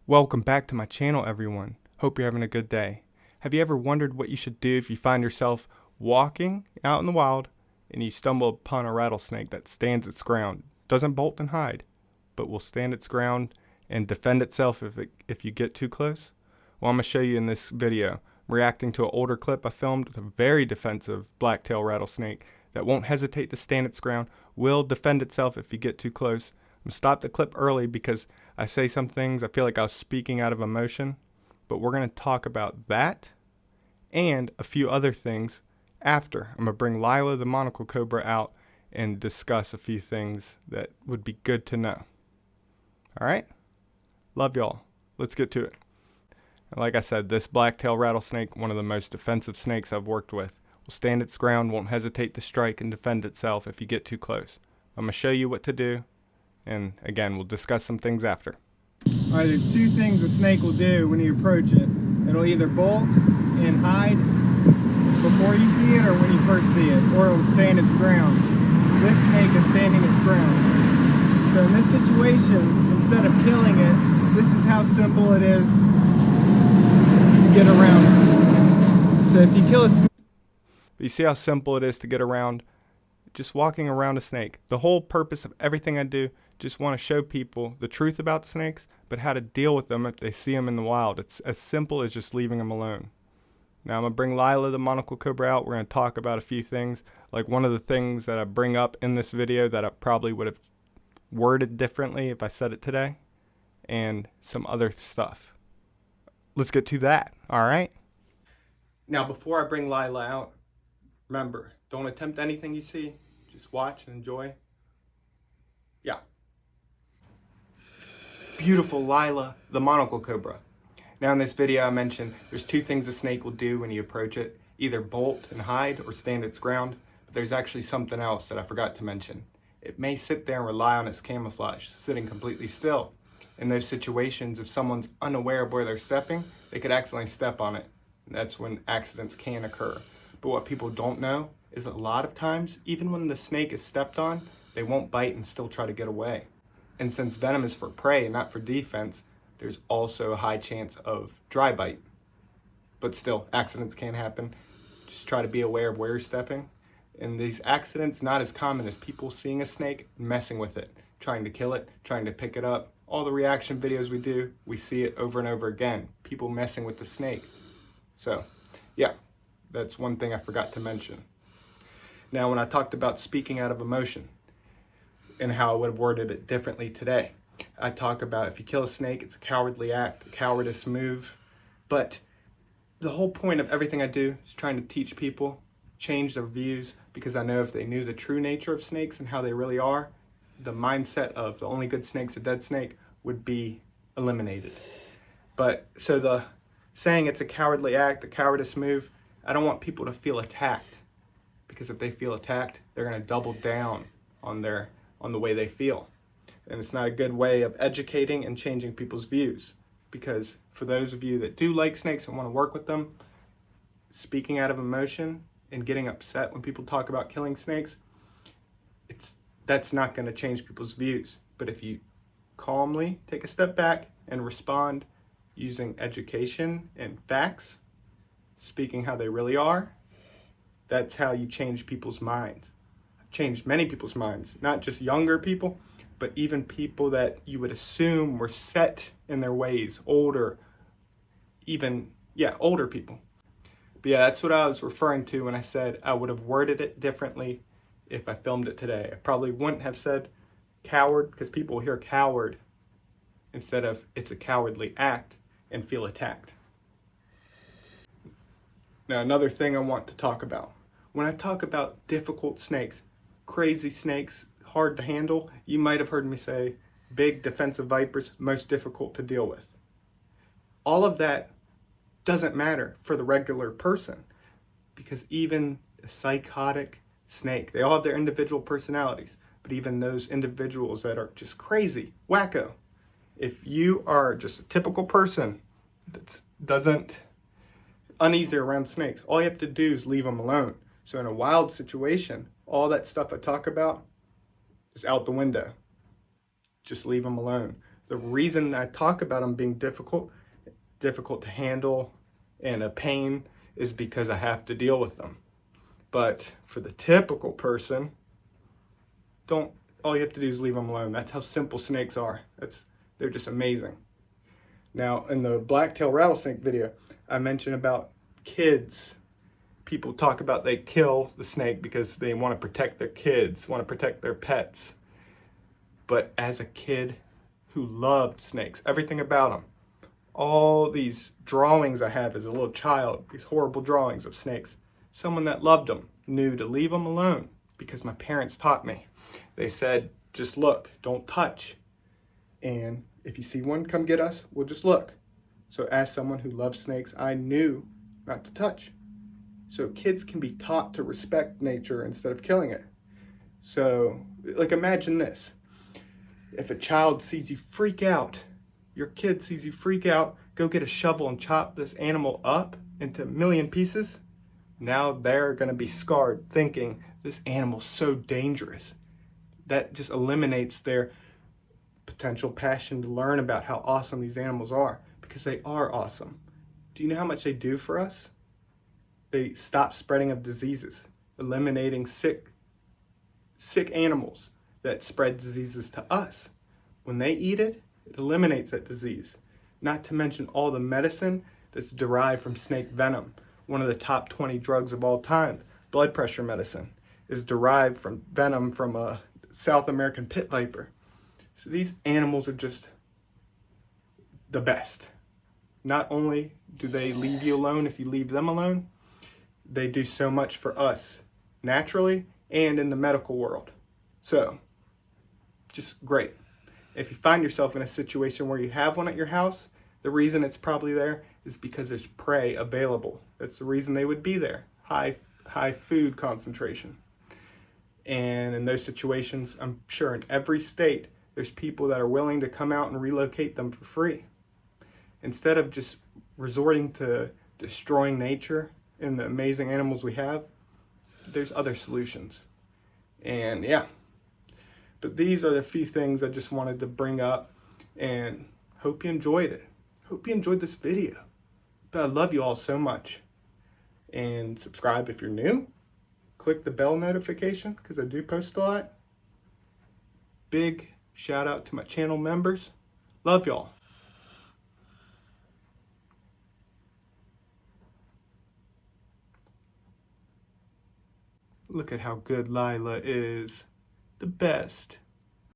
Welcome back to my channel, everyone. Hope you're having a good day. Have you ever wondered what you should do if you find yourself walking out in the wild and you stumble upon a rattlesnake that stands its ground, doesn't bolt and hide, but will stand its ground and defend itself if you get too close? Well, I'm going to show you in this video, reacting to an older clip I filmed with a very defensive black-tailed rattlesnake that won't hesitate to stand its ground, will defend itself if you get too close. I'm going to stop the clip early because I say some things, I feel like I was speaking out of emotion, but we're going to talk about that and a few other things after. I'm going to bring Lila the monocle cobra out and discuss a few things that would be good to know. Alright? Love y'all. Let's get to it. Like I said, this black-tailed rattlesnake, one of the most defensive snakes I've worked with, will stand its ground, won't hesitate to strike and defend itself if you get too close. I'm going to show you what to do, and again, we'll discuss some things after. Alright, there's two things a snake will do when you approach it. It'll either bolt and hide before you see it or when you first see it, or it'll stand its ground. This snake is standing its ground. So in this situation, instead of killing it, this is how simple it is to get around it. So if you kill a snake... You see how simple it is to get around just walking around a snake. The whole purpose of everything I do, just want to show people the truth about snakes, but how to deal with them if they see them in the wild. It's as simple as just leaving them alone. Now I'm going to bring Lila the monocle cobra out. We're going to talk about a few things. Like one of the things that I bring up in this video that I probably would have worded differently if I said it today. And some other stuff. Let's get to that, alright? Now before I bring Lila out, remember, don't attempt anything you see. Just watch and enjoy. Yeah. Beautiful Lila, the monocle cobra. Now in this video I mentioned there's two things a snake will do when you approach it. Either bolt and hide or stand its ground. But there's actually something else that I forgot to mention. It may sit there and rely on its camouflage, sitting completely still. In those situations, if someone's unaware of where they're stepping, they could accidentally step on it. And that's when accidents can occur. But what people don't know is that a lot of times, even when the snake is stepped on, they won't bite and still try to get away. And since venom is for prey and not for defense, there's also a high chance of dry bite. But still, accidents can happen. Just try to be aware of where you're stepping. And these accidents not as common as people seeing a snake and messing with it, trying to kill it, trying to pick it up. All the reaction videos we do, we see it over and over again. People messing with the snake. So, yeah, that's one thing I forgot to mention. Now, when I talked about speaking out of emotion and how I would have worded it differently today, I talk about if you kill a snake, it's a cowardly act, a cowardice move. But the whole point of everything I do is trying to teach people, change their views, because I know if they knew the true nature of snakes and how they really are, the mindset of the only good snake's a dead snake would be eliminated. But so the saying it's a cowardly act, a cowardice move, I don't want people to feel attacked, because if they feel attacked, they're going to double down on the way they feel. And it's not a good way of educating and changing people's views, because for those of you that do like snakes and want to work with them, speaking out of emotion and getting upset when people talk about killing snakes, that's not going to change people's views. But if you calmly take a step back and respond using education and facts, speaking how they really are, that's how you change people's minds. I've changed many people's minds, not just younger people, but even people that you would assume were set in their ways, older people. But yeah, that's what I was referring to when I said I would have worded it differently if I filmed it today. I probably wouldn't have said coward, because people hear coward instead of it's a cowardly act and feel attacked. Now, another thing I want to talk about. When I talk about difficult snakes, crazy snakes, hard to handle, you might have heard me say big defensive vipers, most difficult to deal with. All of that doesn't matter for the regular person, because even a psychotic snake, they all have their individual personalities, but even those individuals that are just crazy, wacko, if you are just a typical person that doesn't uneasy around snakes, all you have to do is leave them alone. So in a wild situation, all that stuff I talk about is out the window. Just leave them alone. The reason I talk about them being difficult to handle and a pain is because I have to deal with them. But for the typical person, all you have to do is leave them alone. That's how simple snakes are. They're just amazing. Now, in the black-tailed rattlesnake video, I mentioned about kids. People talk about they kill the snake because they want to protect their kids, want to protect their pets. But as a kid who loved snakes, everything about them, all these drawings I have as a little child, these horrible drawings of snakes, someone that loved them knew to leave them alone because my parents taught me. They said, just look, don't touch. And if you see one, come get us, we'll just look. So as someone who loves snakes, I knew not to touch. So kids can be taught to respect nature instead of killing it. So, like, imagine this. If a child sees you freak out, your kid sees you freak out, go get a shovel and chop this animal up into a million pieces, now they're going to be scarred thinking this animal's so dangerous. That just eliminates their potential passion to learn about how awesome these animals are, because they are awesome. Do you know how much they do for us? They stop spreading of diseases, eliminating sick animals that spread diseases to us. When they eat it, it eliminates that disease. Not to mention all the medicine that's derived from snake venom. One of the top 20 drugs of all time, blood pressure medicine, is derived from venom from a South American pit viper. So these animals are just the best. Not only do they leave you alone if you leave them alone, they do so much for us naturally and in the medical world. So, just great. If you find yourself in a situation where you have one at your house, the reason it's probably there is because there's prey available. That's the reason they would be there. High food concentration. And in those situations, I'm sure in every state, there's people that are willing to come out and relocate them for free. Instead of just resorting to destroying nature and the amazing animals we have, there's other solutions. And yeah, but these are the few things I just wanted to bring up, and hope you enjoyed it. Hope you enjoyed this video. But I love you all so much. And subscribe if you're new. Click the bell notification because I do post a lot. Big shout out to my channel members. Love y'all. Look at how good Lila is. The best.